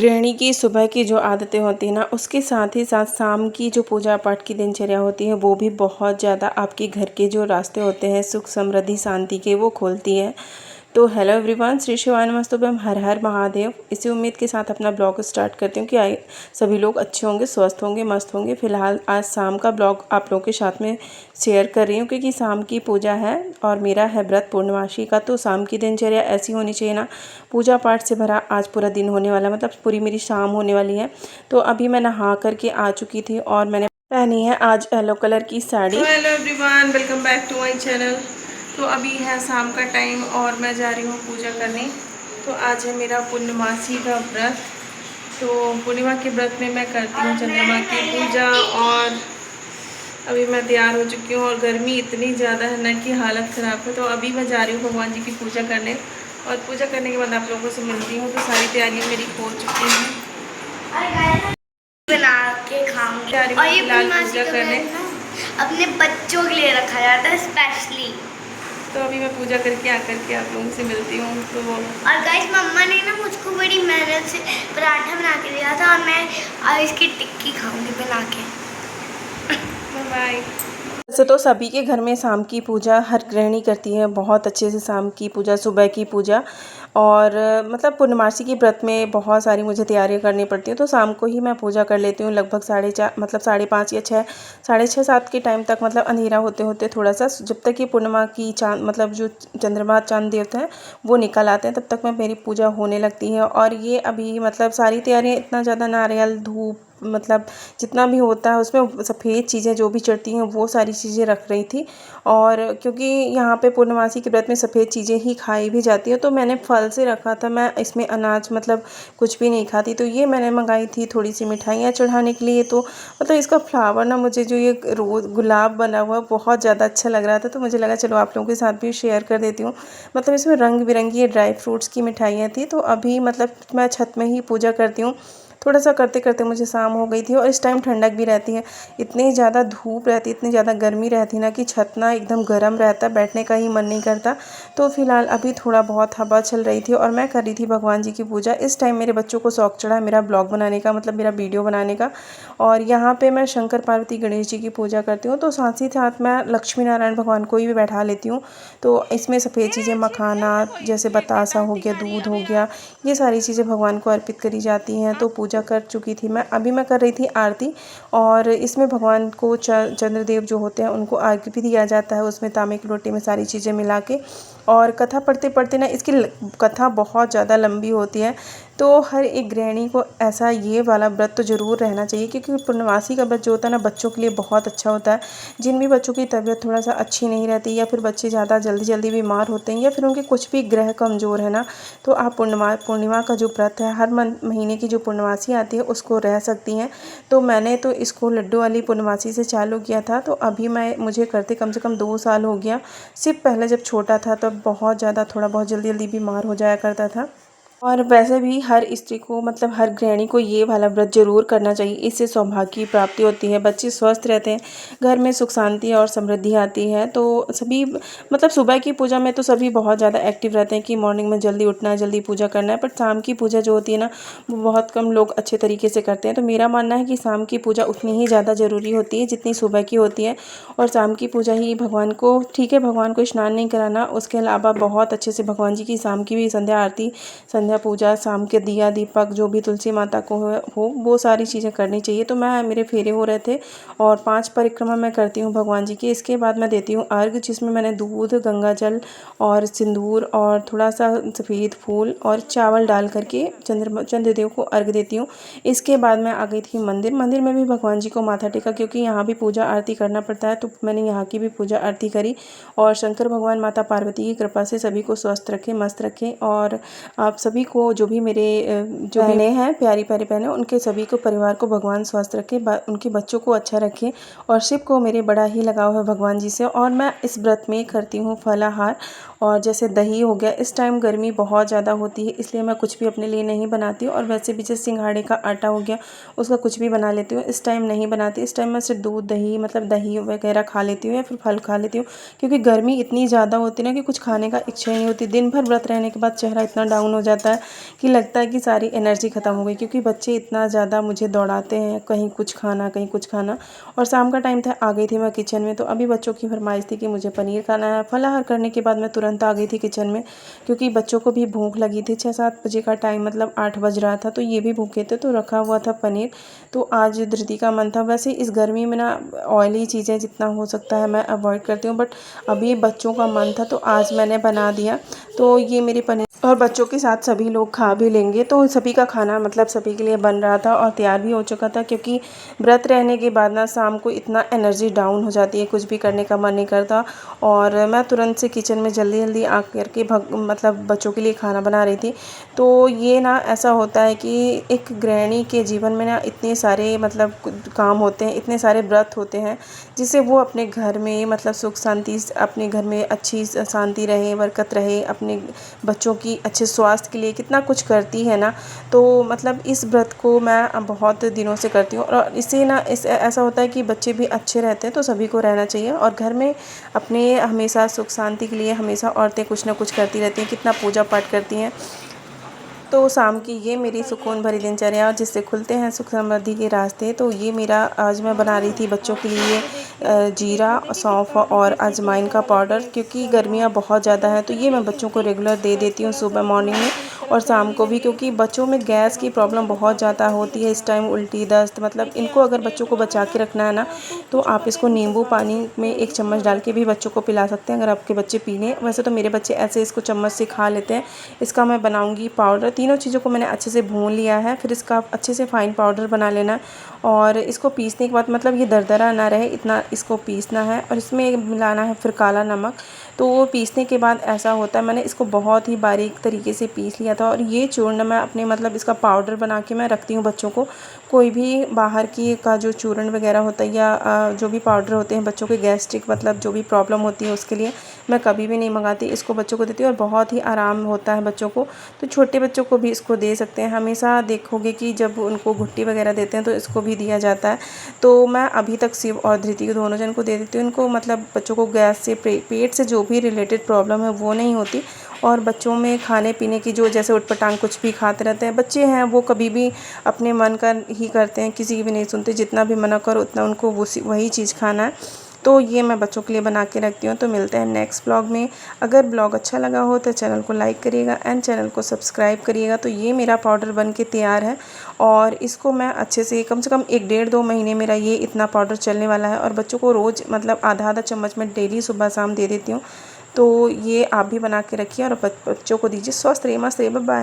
गृहिणी की सुबह की जो आदतें होती हैं ना, उसके साथ ही साथ शाम की जो पूजा पाठ की दिनचर्या होती है वो भी बहुत ज़्यादा आपके घर के जो रास्ते होते हैं सुख समृद्धि शांति के वो खोलती है। तो हेलो एवरीवन, श्री शिवाय नमस्तुभ्यम, हर हर महादेव। इसी उम्मीद के साथ अपना ब्लॉग स्टार्ट करती हूँ कि आए सभी लोग अच्छे होंगे, स्वस्थ होंगे, मस्त होंगे। फिलहाल आज शाम का ब्लॉग आप लोगों के साथ में शेयर कर रही हूँ क्योंकि शाम की पूजा है और मेरा है व्रत पूर्णमासी का। तो शाम की दिनचर्या ऐसी होनी चाहिए ना, पूजा पाठ से भरा आज पूरा दिन होने वाला, मतलब पूरी मेरी शाम होने वाली है। तो अभी मैं नहा करके आ चुकी थी और मैंने पहनी है आज येलो कलर की sari. Hello everyone, welcome back to my channel. तो अभी है शाम का टाइम और मैं जा रही हूँ पूजा करने। तो आज है मेरा पूर्णमासी का व्रत। तो पूर्णिमा के व्रत में मैं करती हूँ चंद्रमा की पूजा और अभी मैं तैयार हो चुकी हूँ और गर्मी इतनी ज़्यादा है ना कि हालत ख़राब है। तो अभी मैं जा रही हूँ भगवान जी की पूजा करने और पूजा करने के बाद आप लोगों से मिलती हूँ। तो सारी तैयारियाँ मेरी हो चुकी हैं, बना के खाऊंगी। और ये पूजा करने अपने बच्चों के लिए रखा जाता है स्पेशली। तो अभी मैं पूजा करके आकर के आप लोगों से मिलती हूँ। तो और गाइस, मम्मा ने ना मुझको बड़ी मेहनत से पराठा बना के दिया था और मैं इसकी टिक्की खाऊंगी बना के। बाय। वैसे तो सभी के घर में शाम की पूजा हर गृहिणी करती है बहुत अच्छे से। शाम की पूजा, सुबह की पूजा और मतलब पूर्णमासी की व्रत में बहुत सारी मुझे तैयारियां करनी पड़ती हैं। तो शाम को ही मैं पूजा कर लेती हूँ लगभग 4:30, मतलब 5:30 या 6, 6:30 7 के टाइम तक, मतलब अंधेरा होते होते थोड़ा सा, जब तक ये पूर्णिमा की चांद, मतलब जो चंद्रमा चांद देवता है वो निकल आते हैं, तब तक मैं मेरी पूजा होने लगती है। और ये अभी मतलब सारी तैयारियाँ, इतना ज़्यादा नारियल धूप, मतलब जितना भी होता है उसमें सफ़ेद चीज़ें जो भी चढ़ती हैं वो सारी चीज़ें रख रही थी। और क्योंकि यहाँ पे पूर्णमासी के व्रत में सफ़ेद चीज़ें ही खाई भी जाती हैं तो मैंने फल से रखा था। मैं इसमें अनाज मतलब कुछ भी नहीं खाती। तो ये मैंने मंगाई थी थोड़ी सी मिठाइयाँ चढ़ाने के लिए। तो मतलब इसका फ्लावर ना, मुझे जो ये रोज़ गुलाब बना हुआ बहुत ज़्यादा अच्छा लग रहा था। तो मुझे लगा चलो आप लोगों के साथ भी शेयर कर देती हूँ। मतलब इसमें रंग बिरंगी ड्राई फ्रूट्स की मिठाइयाँ थी। तो अभी मतलब मैं छत में ही पूजा करती हूँ। थोड़ा सा करते करते मुझे शाम हो गई थी और इस टाइम ठंडक भी रहती है। इतनी ज़्यादा धूप रहती है, इतनी ज़्यादा गर्मी रहती है ना कि छत ना एकदम गर्म रहता, बैठने का ही मन नहीं करता। तो फिलहाल अभी थोड़ा बहुत हवा चल रही थी और मैं कर रही थी भगवान जी की पूजा। इस टाइम मेरे बच्चों को शौक चढ़ा मेरा ब्लॉग बनाने का, मतलब मेरा वीडियो बनाने का। और यहाँ पे मैं शंकर पार्वती गणेश जी की पूजा करती हूँ। तो साथ ही साथ मैं लक्ष्मी नारायण भगवान को भी बैठा लेती हूँ। तो इसमें सफ़ेद चीज़ें, मखाना जैसे बतासा हो गया, दूध हो गया, ये सारी चीज़ें भगवान को अर्पित करी जाती हैं। तो पूजा कर चुकी थी मैं, अभी मैं कर रही थी आरती। और इसमें भगवान को चंद्रदेव जो होते हैं उनको अर्घ्य भी दिया जाता है, उसमें तांबे की लोटे में सारी चीज़ें मिला के। और कथा पढ़ते पढ़ते ना, इसकी कथा बहुत ज़्यादा लंबी होती है। तो हर एक गृहिणी को ऐसा ये वाला व्रत तो ज़रूर रहना चाहिए क्योंकि पूर्णमासी का व्रत जो होता है ना, बच्चों के लिए बहुत अच्छा होता है। जिन भी बच्चों की तबीयत थोड़ा सा अच्छी नहीं रहती, या फिर बच्चे ज़्यादा जल्दी जल्दी बीमार होते हैं, या फिर उनके कुछ भी ग्रह कमज़ोर है ना, तो आप पूर्णिमा का जो व्रत है, हर महीने की जो पूर्णमासी आती है उसको रह सकती हैं। तो मैंने तो इसको लड्डू वाली पूर्णमासी से चालू किया था। तो अभी मुझे करते कम से कम 2 साल हो गया। सिर्फ पहले जब छोटा था तब बहुत ज़्यादा, थोड़ा बहुत जल्दी जल्दी बीमार हो जाया करता था। और वैसे भी हर स्त्री को, मतलब हर गृहिणी को ये वाला व्रत जरूर करना चाहिए। इससे सौभाग्य की प्राप्ति होती है, बच्चे स्वस्थ रहते हैं, घर में सुख शांति और समृद्धि आती है। तो सभी, मतलब सुबह की पूजा में तो सभी बहुत ज़्यादा एक्टिव रहते हैं कि मॉर्निंग में जल्दी उठना है, जल्दी पूजा करना है। बट शाम की पूजा जो होती है ना, वो बहुत कम लोग अच्छे तरीके से करते हैं। तो मेरा मानना है कि शाम की पूजा उतनी ही ज़्यादा ज़रूरी होती है जितनी सुबह की होती है। और शाम की पूजा ही भगवान को, ठीक है भगवान को स्नान नहीं कराना, उसके अलावा बहुत अच्छे से भगवान जी की शाम की भी संध्या आरती, संध्या पूजा, शाम के दिया दीपक जो भी तुलसी माता को हो वो सारी चीज़ें करनी चाहिए। तो मैं, मेरे फेरे हो रहे थे और 5 परिक्रमा मैं करती हूँ भगवान जी की। इसके बाद मैं देती हूँ अर्घ, जिसमें मैंने दूध, गंगा जल और सिंदूर और थोड़ा सा सफ़ेद फूल और चावल डाल करके चंद्रदेव को अर्घ देती हूँ। इसके बाद मैं आ गई थी मंदिर में भी भगवान जी को माथा टेका, क्योंकि यहाँ भी पूजा आरती करना पड़ता है। तो मैंने यहाँ की भी पूजा आरती करी और शंकर भगवान माता पार्वती की कृपा से सभी को स्वस्थ रखें, मस्त रखें। और आप सभी को, जो भी मेरे जो बहनें हैं, प्यारी प्यारी बहनें, उनके सभी को, परिवार को भगवान स्वस्थ रखे, उनके बच्चों को अच्छा रखे। और शिव को मेरे बड़ा ही लगाव है भगवान जी से। और मैं इस व्रत में करती हूँ फलाहार और जैसे दही हो गया, इस टाइम गर्मी बहुत ज़्यादा होती है इसलिए मैं कुछ भी अपने लिए नहीं बनाती हूँ। और वैसे भी जैसे सिंघाड़े का आटा हो गया, उसका कुछ भी बना लेती हूँ। इस टाइम नहीं बनाती, इस टाइम मैं सिर्फ दूध दही मतलब दही वगैरह खा लेती हूँ या फिर फल खा लेती हूँ, क्योंकि गर्मी इतनी ज़्यादा होती है ना कि कुछ खाने का इच्छा ही नहीं होती। दिन भर व्रत रहने के बाद चेहरा इतना डाउन हो जाता है कि लगता है कि सारी एनर्जी ख़त्म हो गई, क्योंकि बच्चे इतना ज़्यादा मुझे दौड़ाते हैं, कहीं कुछ खाना कहीं कुछ खाना। और शाम का टाइम था, आ गई थी मैं किचन में, तो अभी बच्चों की फरमाइश थी कि मुझे पनीर खाना है। फलाहार करने के बाद मैं तुरंत आ गई थी किचन में, क्योंकि बच्चों को भी भूख लगी थी। 6-7 बजे का टाइम मतलब 8 बज रहा था, तो ये भी भूखे थे, तो रखा हुआ था पनीर। तो आज धृति का मन था। वैसे इस गर्मी में ना ऑयली चीज़ें जितना हो सकता है मैं अवॉइड करती हूँ, बट अभी बच्चों का मन था तो आज मैंने बना दिया। तो ये मेरी पनीर, और बच्चों के साथ सभी लोग खा भी लेंगे, तो सभी का खाना मतलब सभी के लिए बन रहा था और तैयार भी हो चुका था। क्योंकि व्रत रहने के बाद ना शाम को इतना एनर्जी डाउन हो जाती है, कुछ भी करने का मन नहीं करता। और मैं तुरंत से किचन में जल्दी जल्दी आ करके मतलब बच्चों के लिए खाना बना रही थी। तो ये ना ऐसा होता है कि एक गृहिणी के जीवन में ना इतने सारे मतलब काम होते हैं, इतने सारे व्रत होते हैं, जिससे वो अपने घर में मतलब सुख शांति, अपने घर में अच्छी शांति रहे, बरकत रहे, अपने बच्चों की अच्छे स्वास्थ्य के लिए कितना कुछ करती है ना। तो मतलब इस व्रत को मैं बहुत दिनों से करती हूँ, और इससे ना ऐसा होता है कि बच्चे भी अच्छे रहते हैं, तो सभी को रहना चाहिए। और घर में अपने हमेशा सुख शांति के लिए हमेशा औरतें कुछ ना कुछ करती रहती हैं, कितना पूजा पाठ करती हैं। तो शाम की ये मेरी सुकून भरी दिनचर्या, जिससे खुलते हैं सुख समृद्धि के रास्ते। तो ये मेरा आज मैं बना रही थी बच्चों के लिए जीरा, सौंफ और अजवाइन का पाउडर, क्योंकि गर्मियाँ बहुत ज़्यादा हैं, तो ये मैं बच्चों को रेगुलर दे देती हूँ सुबह मॉर्निंग में और शाम को भी। क्योंकि बच्चों में गैस की प्रॉब्लम बहुत ज़्यादा होती है इस टाइम, उल्टी दस्त, मतलब इनको अगर बच्चों को बचा के रखना है ना, तो आप इसको नींबू पानी में 1 चम्मच डाल के भी बच्चों को पिला सकते हैं, अगर आपके बच्चे पी लें। वैसे तो मेरे बच्चे ऐसे इसको चम्मच से खा लेते हैं। इसका मैं बनाऊँगी पाउडर। तीनों चीज़ों को मैंने अच्छे से भून लिया है, फिर इसका अच्छे से फाइन पाउडर बना लेना है। और इसको पीसने के बाद मतलब ये दरदरा ना रहे, इतना इसको पीसना है। और इसमें मिलाना है फिर काला नमक। तो वो पीसने के बाद ऐसा होता है, मैंने इसको बहुत ही बारीक तरीके से पीस लिया था। और ये चूर्ण मैं अपने मतलब इसका पाउडर बना के मैं रखती हूँ बच्चों को। कोई भी बाहर की का जो चूर्ण वगैरह होता है या जो भी पाउडर होते हैं बच्चों के गैस्ट्रिक मतलब जो भी प्रॉब्लम होती है उसके लिए, मैं कभी भी नहीं मंगाती, इसको बच्चों को देती हूँ और बहुत ही आराम होता है बच्चों को। तो छोटे बच्चों को भी इसको दे सकते हैं। हमेशा देखोगे कि जब उनको घुट्टी वगैरह देते हैं तो इसको भी दिया जाता है। तो मैं अभी तक शिव और धृति को दोनों जन को दे देती हूँ। इनको मतलब बच्चों को गैस से पेट से जो भी रिलेटेड प्रॉब्लम है वो नहीं होती। और बच्चों में खाने पीने की जो जैसे उटपटांग कुछ भी खाते रहते हैं, बच्चे हैं वो कभी भी अपने मन का ही करते हैं, किसी की भी नहीं सुनते। जितना भी मना करो उतना उनको वही चीज़ खाना है। तो ये मैं बच्चों के लिए बना के रखती हूँ। तो मिलते हैं नेक्स्ट ब्लॉग में। अगर ब्लॉग अच्छा लगा हो तो चैनल को लाइक करिएगा एंड चैनल को सब्सक्राइब करिएगा। तो ये मेरा पाउडर बन के तैयार है और इसको मैं अच्छे से कम 1-1.5-2 महीने मेरा ये इतना पाउडर चलने वाला है। और बच्चों को रोज़ मतलब आधा चम्मच में डेली सुबह शाम दे देती हूँ। तो ये आप भी बना के रखिए और बच्चों को दीजिए। स्वस्थ रहिए, मस्त रहिए, बाय बाय।